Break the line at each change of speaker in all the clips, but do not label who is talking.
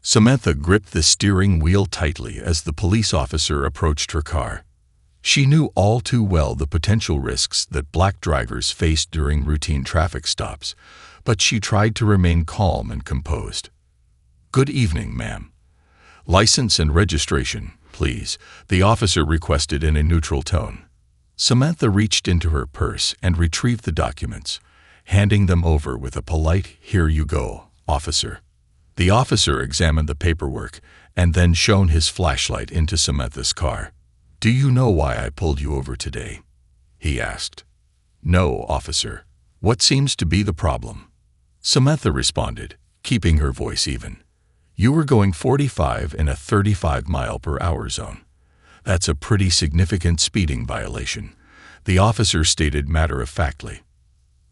Samantha gripped the steering wheel tightly as the police officer approached her car. She knew all too well the potential risks that black drivers faced during routine traffic stops, but she tried to remain calm and composed. "Good evening, ma'am. License and registration, please," the officer requested in a neutral tone. Samantha reached into her purse and retrieved the documents, handing them over with a polite, "Here you go, officer." The officer examined the paperwork and then shone his flashlight into Samantha's car. "Do you know why I pulled you over today?" he asked. "No, officer. What seems to be the problem?" Samantha responded, keeping her voice even. "You were going 45 in a 35-mile-per-hour zone. That's a pretty significant speeding violation," the officer stated matter-of-factly.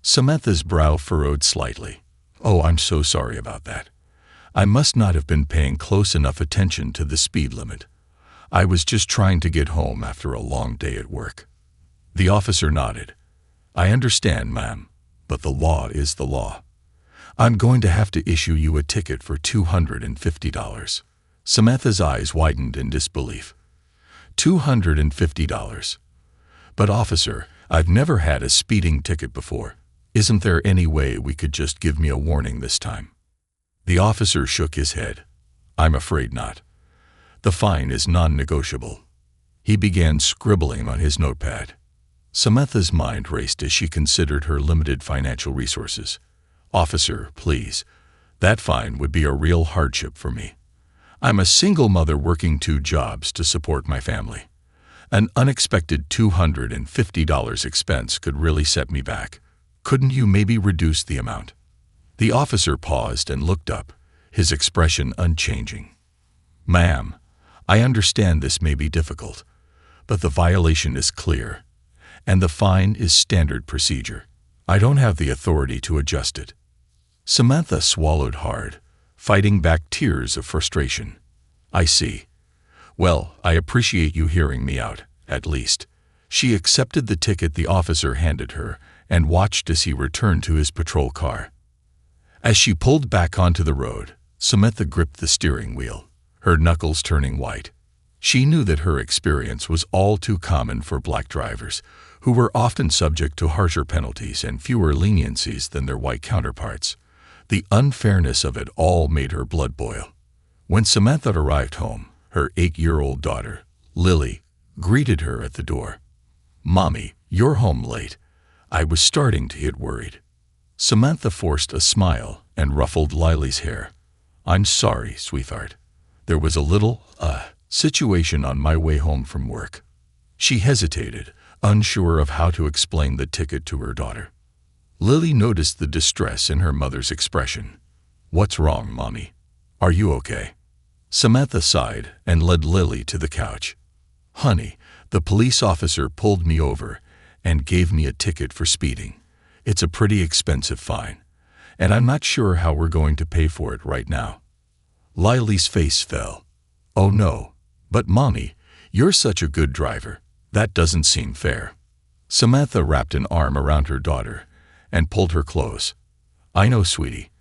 Samantha's brow furrowed slightly. "Oh, I'm so sorry about that. I must not have been paying close enough attention to the speed limit. I was just trying to get home after a long day at work." The officer nodded. "I understand, ma'am, but the law is the law. I'm going to have to issue you a ticket for $250. Samantha's eyes widened in disbelief. $250? "But officer, I've never had a speeding ticket before. Isn't there any way we could just give me a warning this time?" The officer shook his head. "I'm afraid not. The fine is non-negotiable." He began scribbling on his notepad. Samantha's mind raced as she considered her limited financial resources. "Officer, please. That fine would be a real hardship for me. I'm a single mother working 2 jobs to support my family. An unexpected $250 expense could really set me back. Couldn't you maybe reduce the amount?" The officer paused and looked up, his expression unchanging. "Ma'am, I understand this may be difficult, but the violation is clear, and the fine is standard procedure. I don't have the authority to adjust it." Samantha swallowed hard, fighting back tears of frustration. "I see. Well, I appreciate you hearing me out, at least." She accepted the ticket the officer handed her and watched as he returned to his patrol car. As she pulled back onto the road, Samantha gripped the steering wheel, her knuckles turning white. She knew that her experience was all too common for black drivers, who were often subject to harsher penalties and fewer leniencies than their white counterparts. The unfairness of it all made her blood boil. When Samantha arrived home, her 8-year-old daughter, Lily, greeted her at the door. "Mommy, you're home late. I was starting to get worried." Samantha forced a smile and ruffled Lily's hair. "I'm sorry, sweetheart. There was a little, situation on my way home from work." She hesitated, unsure of how to explain the ticket to her daughter. Lily noticed the distress in her mother's expression. "What's wrong, Mommy? Are you okay?" Samantha sighed and led Lily to the couch. "Honey, the police officer pulled me over and gave me a ticket for speeding. It's a pretty expensive fine, and I'm not sure how we're going to pay for it right now." Lily's face fell. "Oh no, but Mommy, you're such a good driver. That doesn't seem fair." Samantha wrapped an arm around her daughter and pulled her close. "I know, sweetie.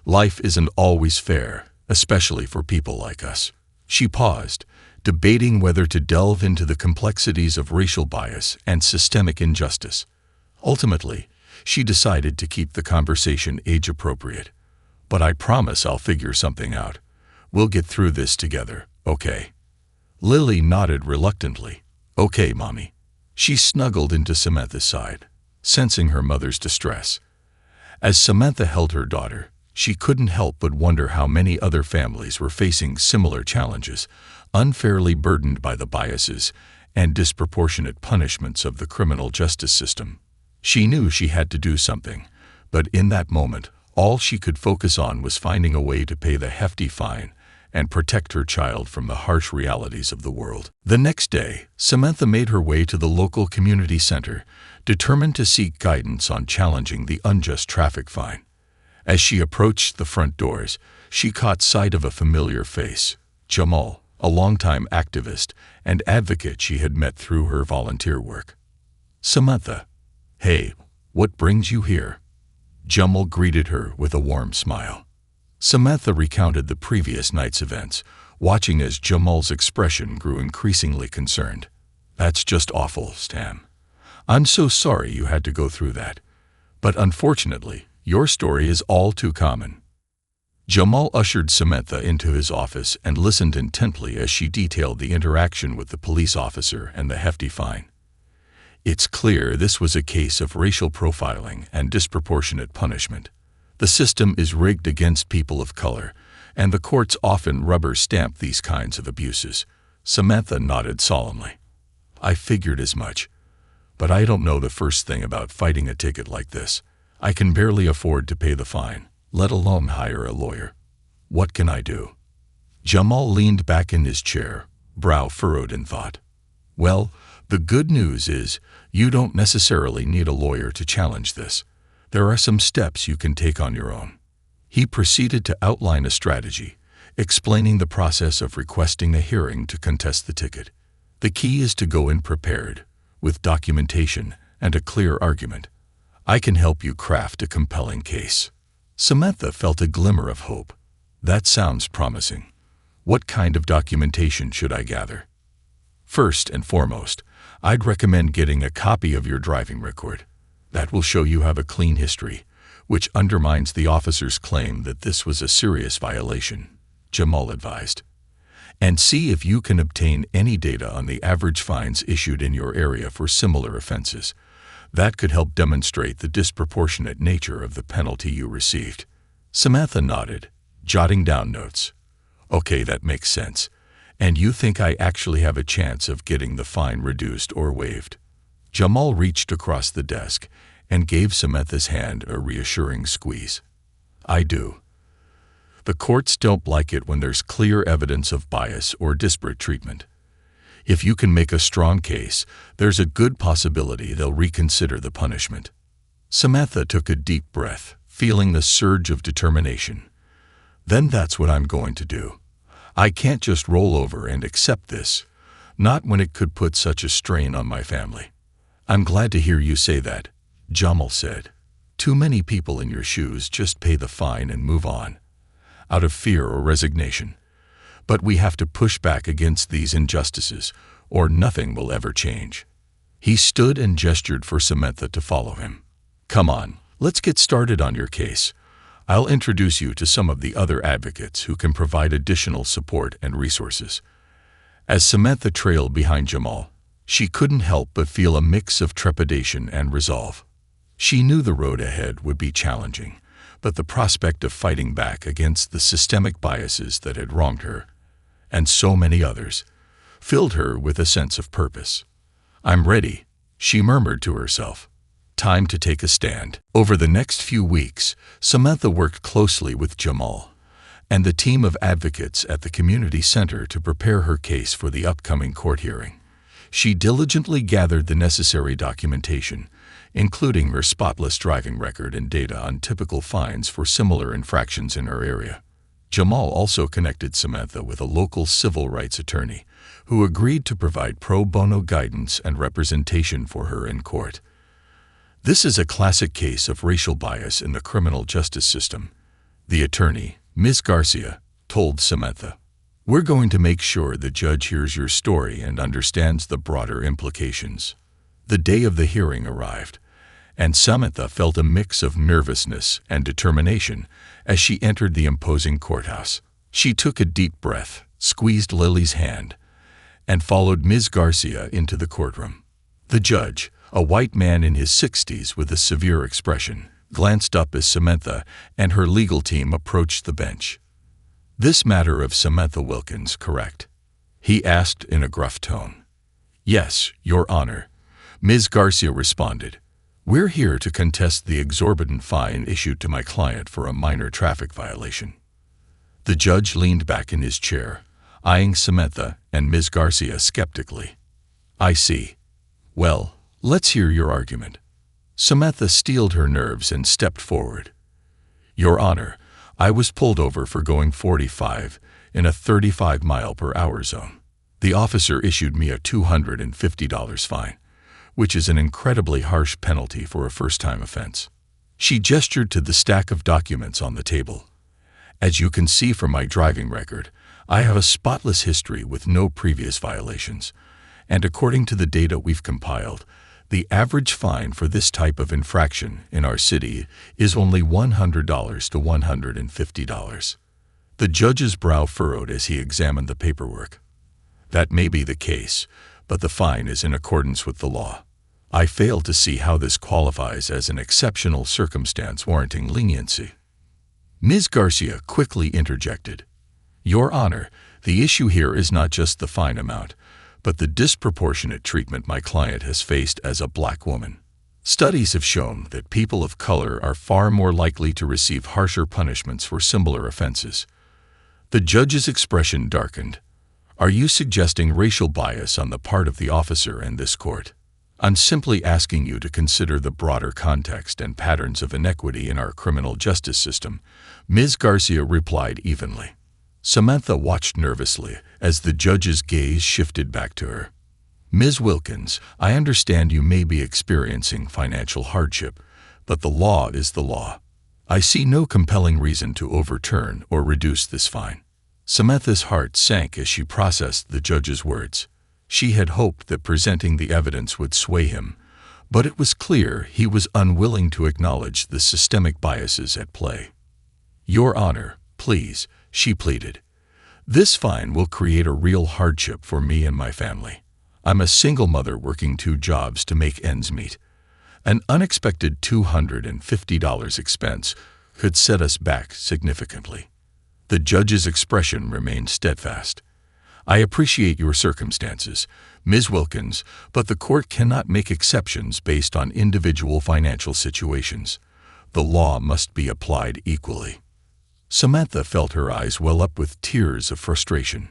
Life isn't always fair, especially for people like us." She paused, debating whether to delve into the complexities of racial bias and systemic injustice. Ultimately, she decided to keep the conversation age-appropriate. "But I promise I'll figure something out. We'll get through this together, okay?" Lily nodded reluctantly. "Okay, Mommy." She snuggled into Samantha's side, sensing her mother's distress. As Samantha held her daughter, she couldn't help but wonder how many other families were facing similar challenges, unfairly burdened by the biases and disproportionate punishments of the criminal justice system. She knew she had to do something, but in that moment, all she could focus on was finding a way to pay the hefty fine and protect her child from the harsh realities of the world. The next day, Samantha made her way to the local community center, determined to seek guidance on challenging the unjust traffic fine. As she approached the front doors, she caught sight of a familiar face, Jamal, a longtime activist and advocate she had met through her volunteer work. "Samantha, hey, what brings you here?" Jamal greeted her with a warm smile. Samantha recounted the previous night's events, watching as Jamal's expression grew increasingly concerned. "That's just awful, Stan. I'm so sorry you had to go through that. But unfortunately, your story is all too common." Jamal ushered Samantha into his office and listened intently as she detailed the interaction with the police officer and the hefty fine. It's clear this was a case of racial profiling and disproportionate punishment. The system is rigged against people of color, and the courts often rubber stamp these kinds of abuses. Samantha nodded solemnly. "I figured as much. But I don't know the first thing about fighting a ticket like this. I can barely afford to pay the fine, let alone hire a lawyer. What can I do?" Jamal leaned back in his chair, brow furrowed in thought. "Well, the good news is you don't necessarily need a lawyer to challenge this. There are some steps you can take on your own." He proceeded to outline a strategy, explaining the process of requesting a hearing to contest the ticket. The key is to go in prepared, with documentation and a clear argument. I can help you craft a compelling case. Samantha felt a glimmer of hope. That sounds promising. What kind of documentation should I gather? First and foremost, I'd recommend getting a copy of your driving record. That will show you have a clean history, which undermines the officer's claim that this was a serious violation, Jamal advised. And see if you can obtain any data on the average fines issued in your area for similar offenses. That could help demonstrate the disproportionate nature of the penalty you received. Samantha nodded, jotting down notes. "Okay, that makes sense. And you think I actually have a chance of getting the fine reduced or waived?" Jamal reached across the desk and gave Samantha's hand a reassuring squeeze. "I do. The courts don't like it when there's clear evidence of bias or disparate treatment. If you can make a strong case, there's a good possibility they'll reconsider the punishment." Samantha took a deep breath, feeling the surge of determination. "Then that's what I'm going to do. I can't just roll over and accept this, not when it could put such a strain on my family." "I'm glad to hear you say that," Jamal said. "Too many people in your shoes just pay the fine and move on, out of fear or resignation. But we have to push back against these injustices, or nothing will ever change." He stood and gestured for Samantha to follow him. "Come on, let's get started on your case. I'll introduce you to some of the other advocates who can provide additional support and resources." As Samantha trailed behind Jamal, she couldn't help but feel a mix of trepidation and resolve. She knew the road ahead would be challenging, but the prospect of fighting back against the systemic biases that had wronged her, and so many others, filled her with a sense of purpose. "I'm ready," she murmured to herself. Time to take a stand. Over the next few weeks, Samantha worked closely with Jamal and the team of advocates at the community center to prepare her case for the upcoming court hearing. She diligently gathered the necessary documentation, including her spotless driving record and data on typical fines for similar infractions in her area. Jamal also connected Samantha with a local civil rights attorney who agreed to provide pro bono guidance and representation for her in court. "This is a classic case of racial bias in the criminal justice system," the attorney, Ms. Garcia, told Samantha. "We're going to make sure the judge hears your story and understands the broader implications." The day of the hearing arrived, and Samantha felt a mix of nervousness and determination as she entered the imposing courthouse. She took a deep breath, squeezed Lily's hand, and followed Ms. Garcia into the courtroom. The judge, a white man in his 60s with a severe expression, glanced up as Samantha and her legal team approached the bench. "This matter of Samantha Wilkins, correct?" he asked in a gruff tone. "Yes, Your Honor," Ms. Garcia responded. "We're here to contest the exorbitant fine issued to my client for a minor traffic violation." The judge leaned back in his chair, eyeing Samantha and Ms. Garcia skeptically. "I see. Well, let's hear your argument." Samantha steeled her nerves and stepped forward. "Your Honor, I was pulled over for going 45 in a 35-mile-per-hour zone. The officer issued me a $250 fine, which is an incredibly harsh penalty for a first-time offense." She gestured to the stack of documents on the table. As you can see from my driving record, I have a spotless history with no previous violations. And according to the data we've compiled, the average fine for this type of infraction in our city is only $100 to $150. The judge's brow furrowed as he examined the paperwork. That may be the case, but the fine is in accordance with the law. I fail to see how this qualifies as an exceptional circumstance warranting leniency. Ms. Garcia quickly interjected. Your Honor, the issue here is not just the fine amount, but the disproportionate treatment my client has faced as a black woman. Studies have shown that people of color are far more likely to receive harsher punishments for similar offenses. The judge's expression darkened. Are you suggesting racial bias on the part of the officer in this court? I'm simply asking you to consider the broader context and patterns of inequity in our criminal justice system, Ms. Garcia replied evenly. Samantha watched nervously as the judge's gaze shifted back to her. Ms. Wilkins, I understand you may be experiencing financial hardship, but the law is the law. I see no compelling reason to overturn or reduce this fine. Samantha's heart sank as she processed the judge's words. She had hoped that presenting the evidence would sway him, but it was clear he was unwilling to acknowledge the systemic biases at play. Your Honor, please, she pleaded. This fine will create a real hardship for me and my family. I'm a single mother working 2 jobs to make ends meet. An unexpected $250 expense could set us back significantly. The judge's expression remained steadfast. I appreciate your circumstances, Ms. Wilkins, but the court cannot make exceptions based on individual financial situations. The law must be applied equally. Samantha felt her eyes well up with tears of frustration.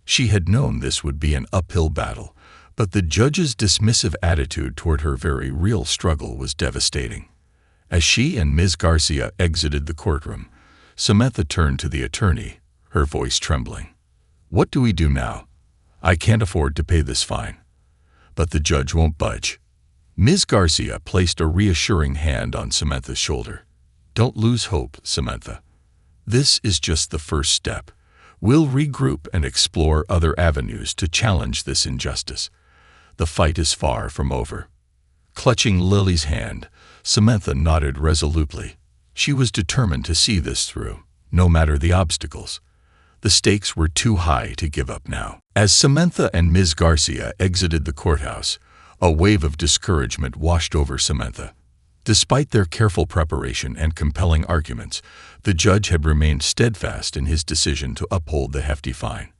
She had known this would be an uphill battle, but the judge's dismissive attitude toward her very real struggle was devastating. As she and Ms. Garcia exited the courtroom, Samantha turned to the attorney, her voice trembling. What do we do now? I can't afford to pay this fine. But the judge won't budge. Ms. Garcia placed a reassuring hand on Samantha's shoulder. Don't lose hope, Samantha. This is just the first step. We'll regroup and explore other avenues to challenge this injustice. The fight is far from over. Clutching Lily's hand, Samantha nodded resolutely. She was determined to see this through, no matter the obstacles. The stakes were too high to give up now. As Samantha and Ms. Garcia exited the courthouse, a wave of discouragement washed over Samantha. Despite their careful preparation and compelling arguments, the judge had remained steadfast in his decision to uphold the hefty fine.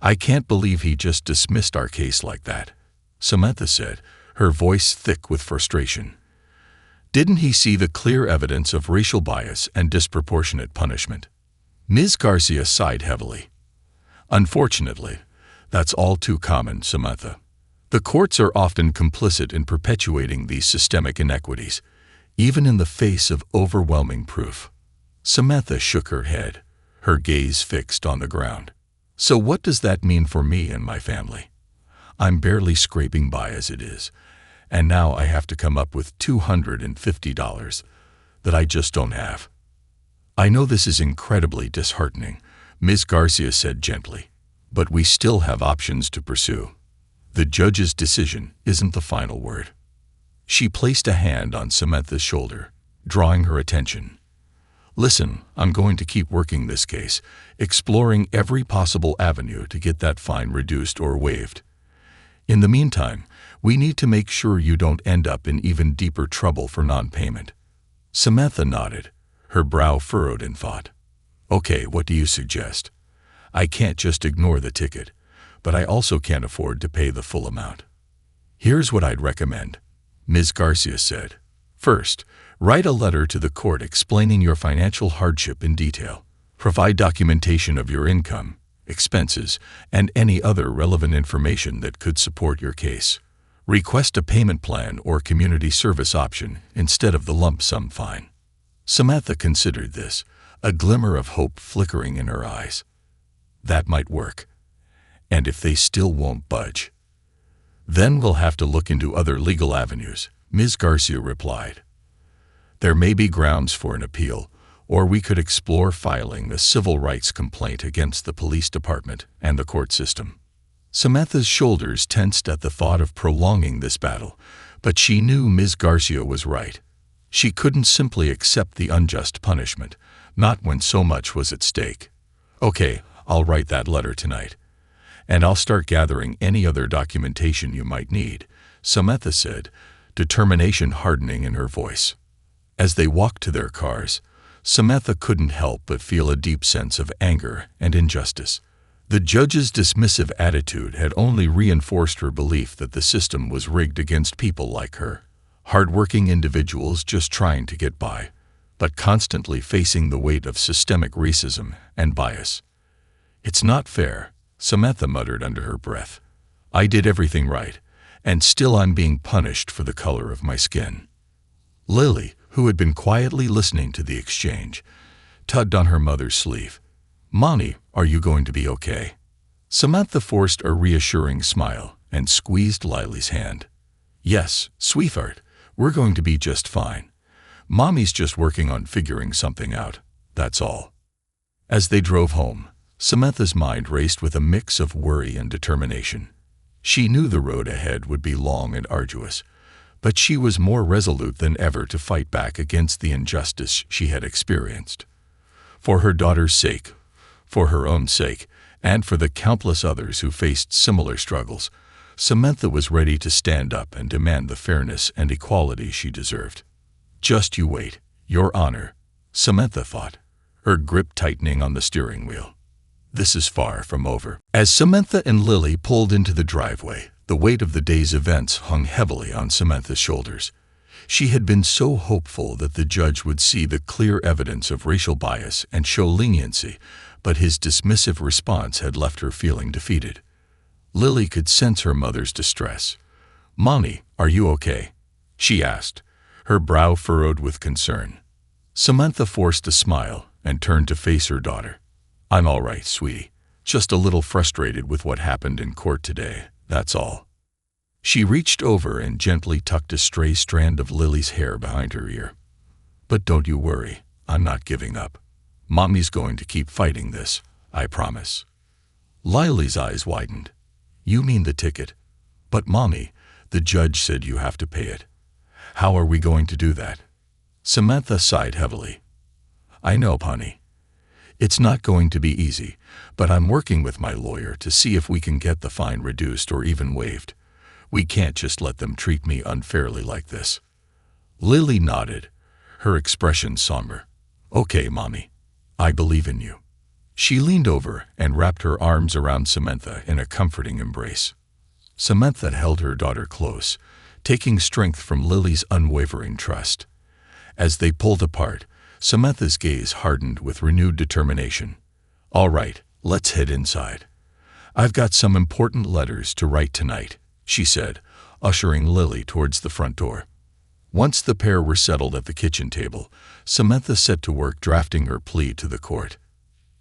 I can't believe he just dismissed our case like that, Samantha said, her voice thick with frustration. Didn't he see the clear evidence of racial bias and disproportionate punishment? Ms. Garcia sighed heavily. Unfortunately, that's all too common, Samantha. The courts are often complicit in perpetuating these systemic inequities, even in the face of overwhelming proof. Samantha shook her head, her gaze fixed on the ground. So what does that mean for me and my family? I'm barely scraping by as it is, and now I have to come up with $250 that I just don't have. I know this is incredibly disheartening, Ms. Garcia said gently, but we still have options to pursue. The judge's decision isn't the final word. She placed a hand on Samantha's shoulder, drawing her attention. Listen, I'm going to keep working this case, exploring every possible avenue to get that fine reduced or waived. In the meantime, we need to make sure you don't end up in even deeper trouble for non-payment. Samantha nodded, her brow furrowed in thought. Okay, what do you suggest? I can't just ignore the ticket, but I also can't afford to pay the full amount. Here's what I'd recommend, Ms. Garcia said. First, write a letter to the court explaining your financial hardship in detail. Provide documentation of your income, expenses, and any other relevant information that could support your case. Request a payment plan or community service option instead of the lump sum fine. Samantha considered this, a glimmer of hope flickering in her eyes. That might work. And if they still won't budge, then we'll have to look into other legal avenues, Ms. Garcia replied. There may be grounds for an appeal Or we could explore filing a civil rights complaint against the police department and the court system. Samantha's shoulders tensed at the thought of prolonging this battle, but she knew Ms. Garcia was right. She couldn't simply accept the unjust punishment, not when so much was at stake. Okay, I'll write that letter tonight. And I'll start gathering any other documentation you might need, Samantha said, determination hardening in her voice. As they walked to their cars, Samantha couldn't help but feel a deep sense of anger and injustice. The judge's dismissive attitude had only reinforced her belief that the system was rigged against people like her, hardworking individuals just trying to get by, but constantly facing the weight of systemic racism and bias. It's not fair, Samantha muttered under her breath. I did everything right, and still I'm being punished for the color of my skin. Lily, who had been quietly listening to the exchange, tugged on her mother's sleeve. Mommy, are you going to be okay? Samantha forced a reassuring smile and squeezed Lily's hand. Yes, sweetheart, we're going to be just fine. Mommy's just working on figuring something out, that's all. As they drove home, Samantha's mind raced with a mix of worry and determination. She knew the road ahead would be long and arduous, but she was more resolute than ever to fight back against the injustice she had experienced. For her daughter's sake, for her own sake, and for the countless others who faced similar struggles, Samantha was ready to stand up and demand the fairness and equality she deserved. Just you wait, Your Honor, Samantha thought, her grip tightening on the steering wheel. This is far from over. As Samantha and Lily pulled into the driveway, the weight of the day's events hung heavily on Samantha's shoulders. She had been so hopeful that the judge would see the clear evidence of racial bias and show leniency, but his dismissive response had left her feeling defeated. Lily could sense her mother's distress. Mommy, are you okay? She asked, her brow furrowed with concern. Samantha forced a smile and turned to face her daughter. I'm all right, sweetie. Just a little frustrated with what happened in court today, that's all. She reached over and gently tucked a stray strand of Lily's hair behind her ear. But don't you worry, I'm not giving up. Mommy's going to keep fighting this, I promise. Lily's eyes widened. You mean the ticket? But Mommy, the judge said you have to pay it. How are we going to do that? Samantha sighed heavily. I know, honey. It's not going to be easy, but I'm working with my lawyer to see if we can get the fine reduced or even waived. We can't just let them treat me unfairly like this. Lily nodded, her expression somber. Okay, Mommy. I believe in you. She leaned over and wrapped her arms around Samantha in a comforting embrace. Samantha held her daughter close, taking strength from Lily's unwavering trust. As they pulled apart, Samantha's gaze hardened with renewed determination. All right, let's head inside. I've got some important letters to write tonight, she said, ushering Lily towards the front door. Once the pair were settled at the kitchen table, Samantha set to work drafting her plea to the court.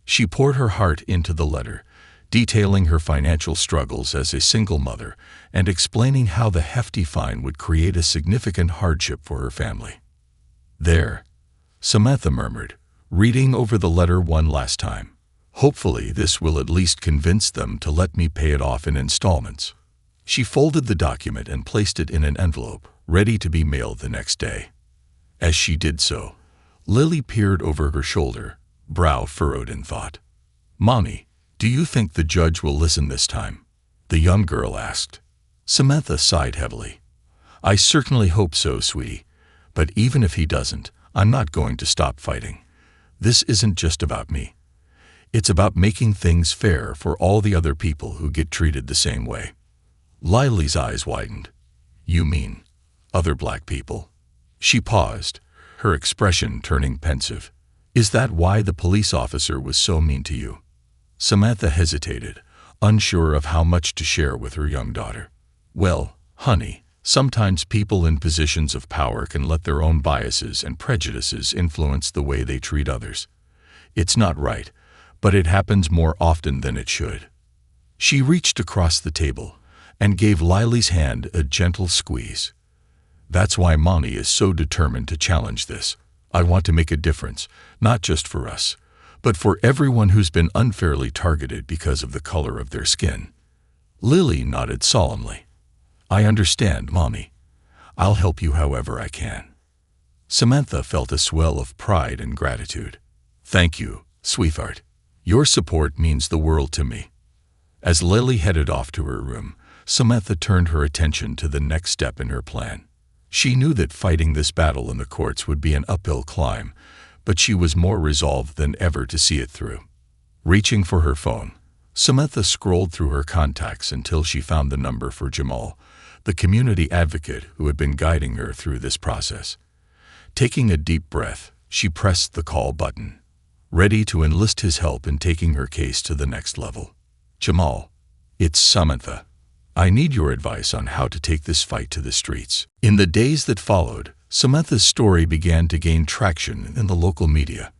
She poured her heart into the letter, detailing her financial struggles as a single mother and explaining how the hefty fine would create a significant hardship for her family. There, Samantha murmured, reading over the letter one last time. Hopefully this will at least convince them to let me pay it off in installments. She folded the document and placed it in an envelope, ready to be mailed the next day. As she did so, Lily peered over her shoulder, brow furrowed in thought. Mommy, do you think the judge will listen this time? The young girl asked. Samantha sighed heavily. I certainly hope so, sweetie. But even if he doesn't, I'm not going to stop fighting. This isn't just about me. It's about making things fair for all the other people who get treated the same way. Lily's eyes widened. You mean other black people? She paused, her expression turning pensive. Is that why the police officer was so mean to you? Samantha hesitated, unsure of how much to share with her young daughter. Well, honey, sometimes people in positions of power can let their own biases and prejudices influence the way they treat others. It's not right, but it happens more often than it should. She reached across the table and gave Lily's hand a gentle squeeze. That's why Mommy is so determined to challenge this. I want to make a difference, not just for us, but for everyone who's been unfairly targeted because of the color of their skin. Lily nodded solemnly. I understand, Mommy. I'll help you however I can. Samantha felt a swell of pride and gratitude. Thank you, sweetheart. Your support means the world to me. As Lily headed off to her room, Samantha turned her attention to the next step in her plan. She knew that fighting this battle in the courts would be an uphill climb, but she was more resolved than ever to see it through. Reaching for her phone, Samantha scrolled through her contacts until she found the number for Jamal, the community advocate who had been guiding her through this process. Taking a deep breath, she pressed the call button, ready to enlist his help in taking her case to the next level. Jamal, it's Samantha. I need your advice on how to take this fight to the streets. In the days that followed, Samantha's story began to gain traction in the local media.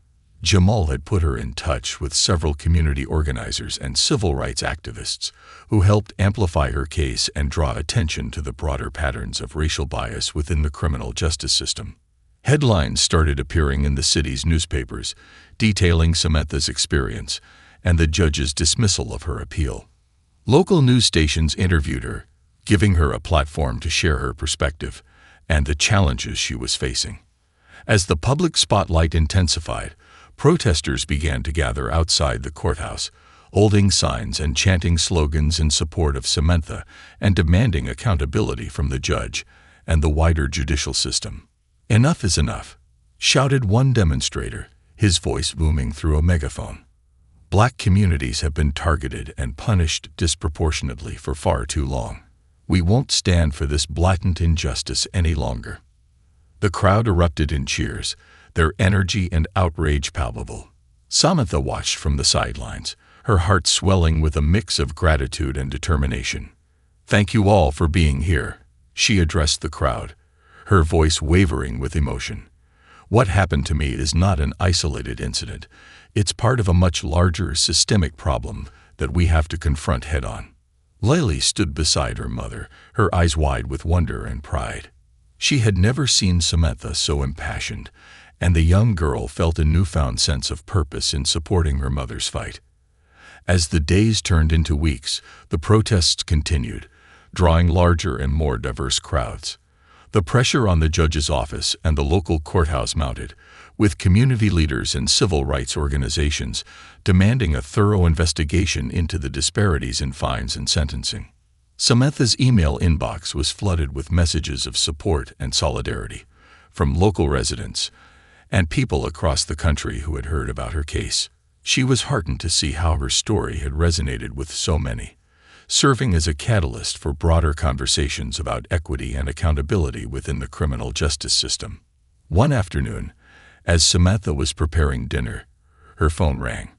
Jamal had put her in touch with several community organizers and civil rights activists who helped amplify her case and draw attention to the broader patterns of racial bias within the criminal justice system. Headlines started appearing in the city's newspapers, detailing Samantha's experience and the judge's dismissal of her appeal. Local news stations interviewed her, giving her a platform to share her perspective and the challenges she was facing. As the public spotlight intensified, protesters began to gather outside the courthouse, holding signs and chanting slogans in support of Samantha and demanding accountability from the judge and the wider judicial system. Enough is enough, shouted one demonstrator, his voice booming through a megaphone. Black communities have been targeted and punished disproportionately for far too long. We won't stand for this blatant injustice any longer. The crowd erupted in cheers, their energy and outrage palpable. Samantha watched from the sidelines, her heart swelling with a mix of gratitude and determination. Thank you all for being here, she addressed the crowd, her voice wavering with emotion. What happened to me is not an isolated incident. It's part of a much larger systemic problem that we have to confront head-on. Lily stood beside her mother, her eyes wide with wonder and pride. She had never seen Samantha so impassioned, and the young girl felt a newfound sense of purpose in supporting her mother's fight. As the days turned into weeks, the protests continued, drawing larger and more diverse crowds. The pressure on the judge's office and the local courthouse mounted, with community leaders and civil rights organizations demanding a thorough investigation into the disparities in fines and sentencing. Samantha's email inbox was flooded with messages of support and solidarity from local residents and people across the country who had heard about her case. She was heartened to see how her story had resonated with so many, serving as a catalyst for broader conversations about equity and accountability within the criminal justice system. One afternoon, as Samantha was preparing dinner, her phone rang.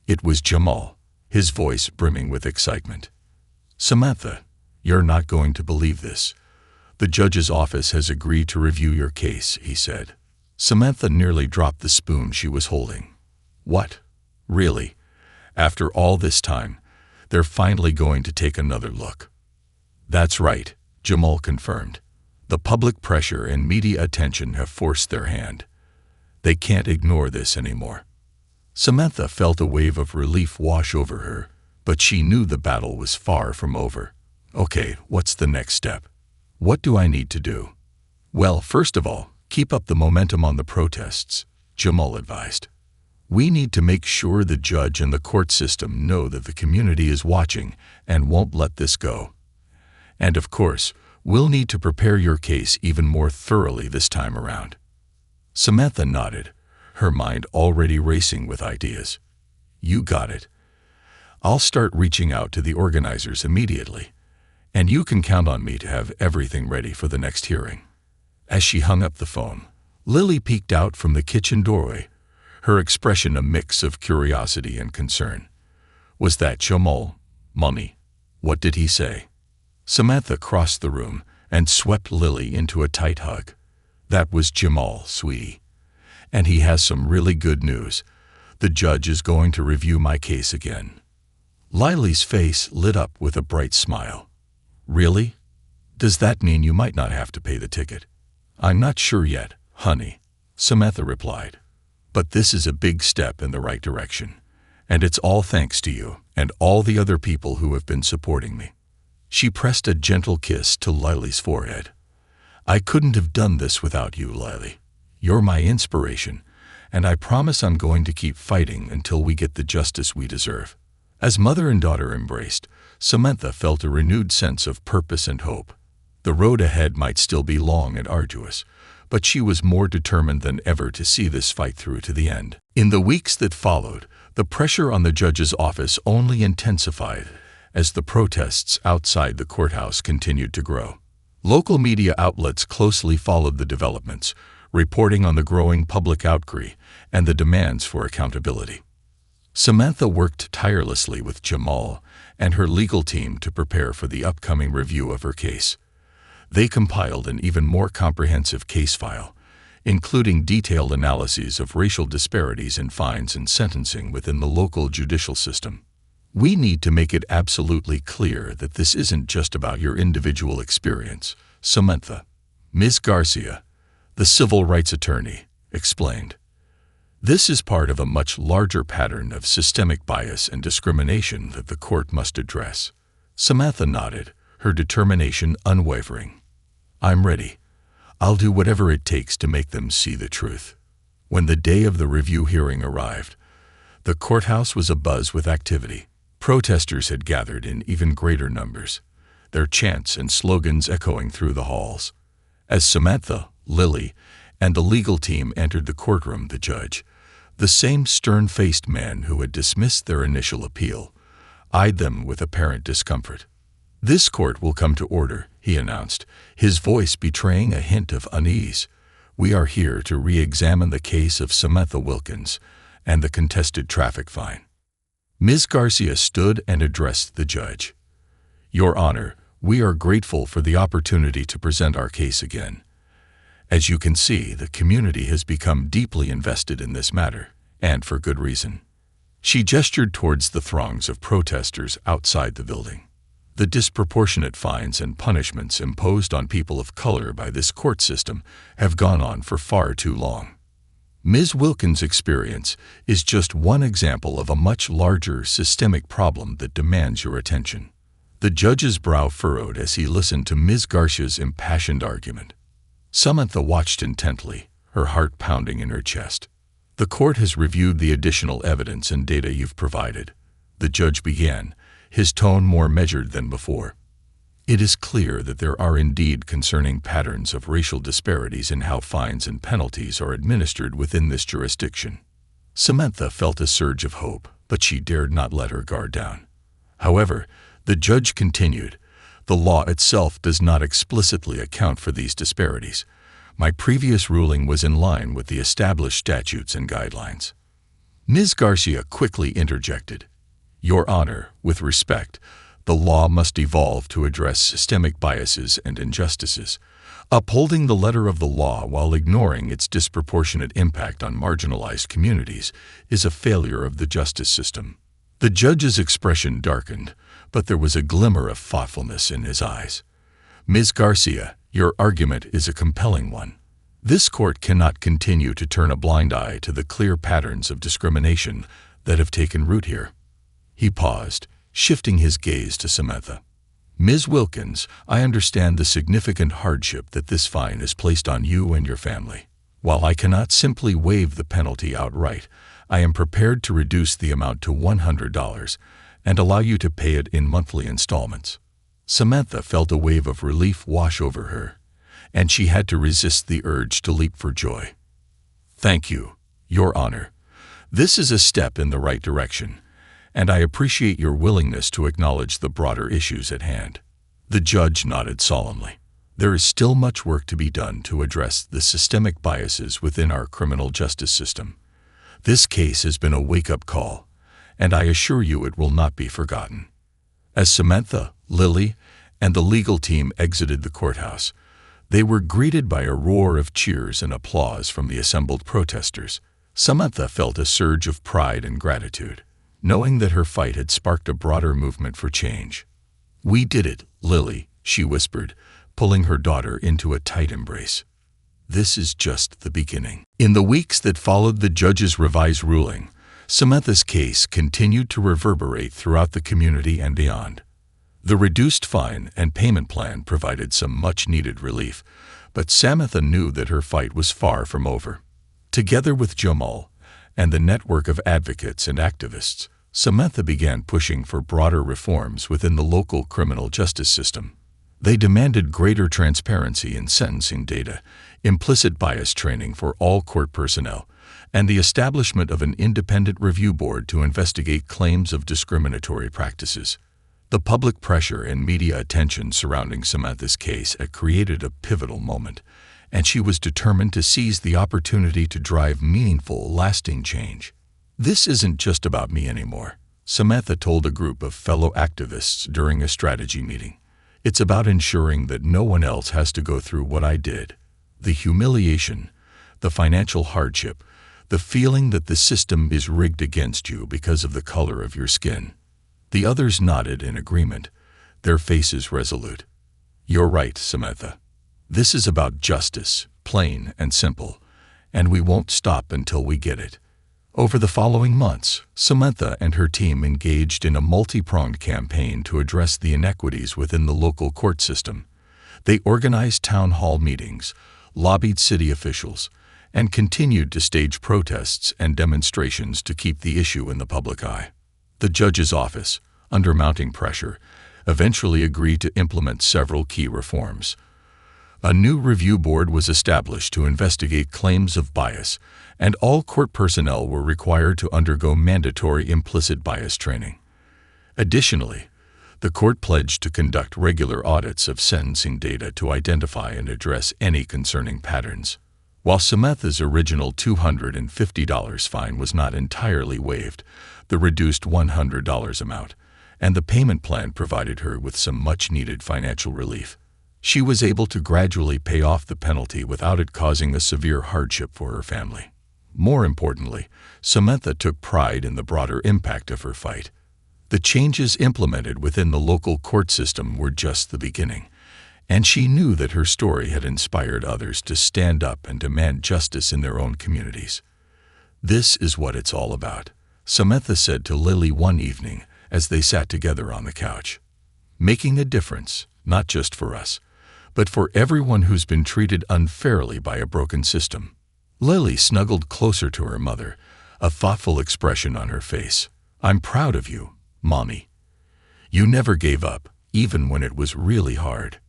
It was Jamal, his voice brimming with excitement. Samantha, you're not going to believe this. The judge's office has agreed to review your case, he said. Samantha nearly dropped the spoon she was holding. What? Really? After all this time, they're finally going to take another look. That's right, Jamal confirmed. The public pressure and media attention have forced their hand. They can't ignore this anymore. Samantha felt a wave of relief wash over her, but she knew the battle was far from over. Okay, what's the next step? What do I need to do? Well, first of all, keep up the momentum on the protests, Jamal advised. We need to make sure the judge and the court system know that the community is watching and won't let this go. And of course, we'll need to prepare your case even more thoroughly this time around. Samantha nodded, her mind already racing with ideas. You got it. I'll start reaching out to the organizers immediately, and you can count on me to have everything ready for the next hearing. As she hung up the phone, Lily peeked out from the kitchen doorway, her expression a mix of curiosity and concern. Was that Jamal? Mommy, what did he say? Samantha crossed the room and swept Lily into a tight hug. That was Jamal, sweetie. And he has some really good news. The judge is going to review my case again. Lily's face lit up with a bright smile. Really? Does that mean you might not have to pay the ticket? I'm not sure yet, honey. Samantha replied. "But this is a big step in the right direction, and it's all thanks to you and all the other people who have been supporting me." She pressed a gentle kiss to Lily's forehead. "I couldn't have done this without you, Lily. You're my inspiration, and I promise I'm going to keep fighting until we get the justice we deserve." As mother and daughter embraced, Samantha felt a renewed sense of purpose and hope. The road ahead might still be long and arduous, but she was more determined than ever to see this fight through to the end. In the weeks that followed, the pressure on the judge's office only intensified as the protests outside the courthouse continued to grow. Local media outlets closely followed the developments, reporting on the growing public outcry and the demands for accountability. Samantha worked tirelessly with Jamal and her legal team to prepare for the upcoming review of her case. They compiled an even more comprehensive case file, including detailed analyses of racial disparities in fines and sentencing within the local judicial system. "We need to make it absolutely clear that this isn't just about your individual experience," Samantha, Ms. Garcia, the civil rights attorney, explained. "This is part of a much larger pattern of systemic bias and discrimination that the court must address." Samantha nodded, her determination unwavering. "I'm ready. I'll do whatever it takes to make them see the truth." When the day of the review hearing arrived, the courthouse was abuzz with activity. Protesters had gathered in even greater numbers, their chants and slogans echoing through the halls. As Samantha, Lily, and the legal team entered the courtroom, the judge, the same stern-faced man who had dismissed their initial appeal, eyed them with apparent discomfort. "This court will come to order," he announced, his voice betraying a hint of unease. "We are here to re-examine the case of Samantha Wilkins and the contested traffic fine." Ms. Garcia stood and addressed the judge. "Your Honor, we are grateful for the opportunity to present our case again. As you can see, the community has become deeply invested in this matter, and for good reason." She gestured towards the throngs of protesters outside the building. "The disproportionate fines and punishments imposed on people of color by this court system have gone on for far too long. Ms. Wilkins' experience is just one example of a much larger systemic problem that demands your attention." The judge's brow furrowed as he listened to Ms. Garcia's impassioned argument. Samantha watched intently, her heart pounding in her chest. "The court has reviewed the additional evidence and data you've provided," the judge began, his tone more measured than before. "It is clear that there are indeed concerning patterns of racial disparities in how fines and penalties are administered within this jurisdiction." Samantha felt a surge of hope, but she dared not let her guard down. However, the judge continued, "The law itself does not explicitly account for these disparities. My previous ruling was in line with the established statutes and guidelines." Ms. Garcia quickly interjected, "Your Honor, with respect, the law must evolve to address systemic biases and injustices. Upholding the letter of the law while ignoring its disproportionate impact on marginalized communities is a failure of the justice system." The judge's expression darkened, but there was a glimmer of thoughtfulness in his eyes. "Ms. Garcia, your argument is a compelling one. This court cannot continue to turn a blind eye to the clear patterns of discrimination that have taken root here." He paused, shifting his gaze to Samantha. "Ms. Wilkins, I understand the significant hardship that this fine has placed on you and your family. While I cannot simply waive the penalty outright, I am prepared to reduce the amount to $100 and allow you to pay it in monthly installments." Samantha felt a wave of relief wash over her, and she had to resist the urge to leap for joy. "Thank you, Your Honor. This is a step in the right direction, and I appreciate your willingness to acknowledge the broader issues at hand." The judge nodded solemnly. "There is still much work to be done to address the systemic biases within our criminal justice system. This case has been a wake-up call, and I assure you it will not be forgotten." As Samantha, Lily, and the legal team exited the courthouse, they were greeted by a roar of cheers and applause from the assembled protesters. Samantha felt a surge of pride and gratitude, knowing that her fight had sparked a broader movement for change. "We did it, Lily," she whispered, pulling her daughter into a tight embrace. this is just the beginning. In the weeks that followed the judge's revised ruling, Samantha's case continued to reverberate throughout the community and beyond. The reduced fine and payment plan provided some much-needed relief, but Samantha knew that her fight was far from over. Together with Jamal and the network of advocates and activists, Samantha began pushing for broader reforms within the local criminal justice system. They demanded greater transparency in sentencing data, implicit bias training for all court personnel, and the establishment of an independent review board to investigate claims of discriminatory practices. The public pressure and media attention surrounding Samantha's case had created a pivotal moment, and she was determined to seize the opportunity to drive meaningful, lasting change. "This isn't just about me anymore," Samantha told a group of fellow activists during a strategy meeting. "It's about ensuring that no one else has to go through what I did. The humiliation, the financial hardship, the feeling that the system is rigged against you because of the color of your skin." The others nodded in agreement, their faces resolute. "You're right, Samantha. This is about justice, plain and simple, and we won't stop until we get it." Over the following months, Samantha and her team engaged in a multi-pronged campaign to address the inequities within the local court system. They organized town hall meetings, lobbied city officials, and continued to stage protests and demonstrations to keep the issue in the public eye. The judge's office, under mounting pressure, eventually agreed to implement several key reforms. A new review board was established to investigate claims of bias, and all court personnel were required to undergo mandatory implicit bias training. Additionally, the court pledged to conduct regular audits of sentencing data to identify and address any concerning patterns. While Samantha's original $250 fine was not entirely waived, the reduced $100 amount, and the payment plan provided her with some much-needed financial relief. She was able to gradually pay off the penalty without it causing a severe hardship for her family. More importantly, Samantha took pride in the broader impact of her fight. The changes implemented within the local court system were just the beginning, and she knew that her story had inspired others to stand up and demand justice in their own communities. "This is what it's all about," Samantha said to Lily one evening as they sat together on the couch. "Making a difference, not just for us, but for everyone who's been treated unfairly by a broken system." Lily snuggled closer to her mother, a thoughtful expression on her face. "I'm proud of you, Mommy. You never gave up, even when it was really hard."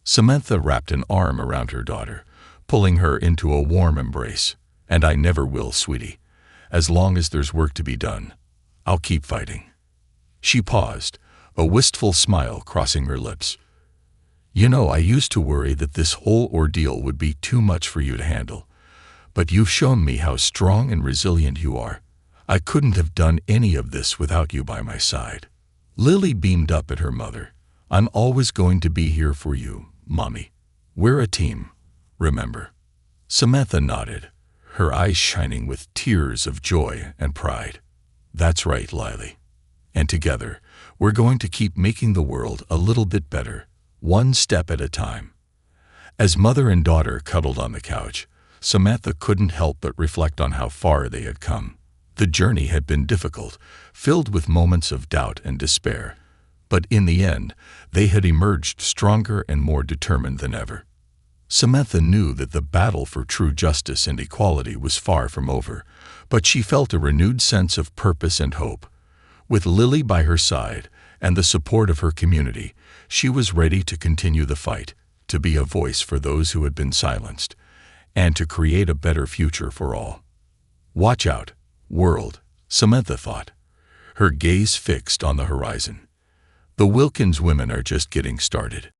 Samantha wrapped an arm around her daughter, pulling her into a warm embrace. "And I never will, sweetie. As long as there's work to be done, I'll keep fighting." She paused, a wistful smile crossing her lips. "You know, I used to worry that this whole ordeal would be too much for you to handle, but you've shown me how strong and resilient you are. I couldn't have done any of this without you by my side." Lily beamed up at her mother. "I'm always going to be here for you, Mommy. We're a team, remember?" Samantha nodded, her eyes shining with tears of joy and pride. "That's right, Lily. And together, we're going to keep making the world a little bit better, one step at a time." As mother and daughter cuddled on the couch, Samantha couldn't help but reflect on how far they had come. The journey had been difficult, filled with moments of doubt and despair, but in the end, they had emerged stronger and more determined than ever. Samantha knew that the battle for true justice and equality was far from over, but she felt a renewed sense of purpose and hope. With Lily by her side and the support of her community, she was ready to continue the fight, to be a voice for those who had been silenced, and to create a better future for all. "Watch out, world," Samantha thought, her gaze fixed on the horizon. "The Wilkins women are just getting started."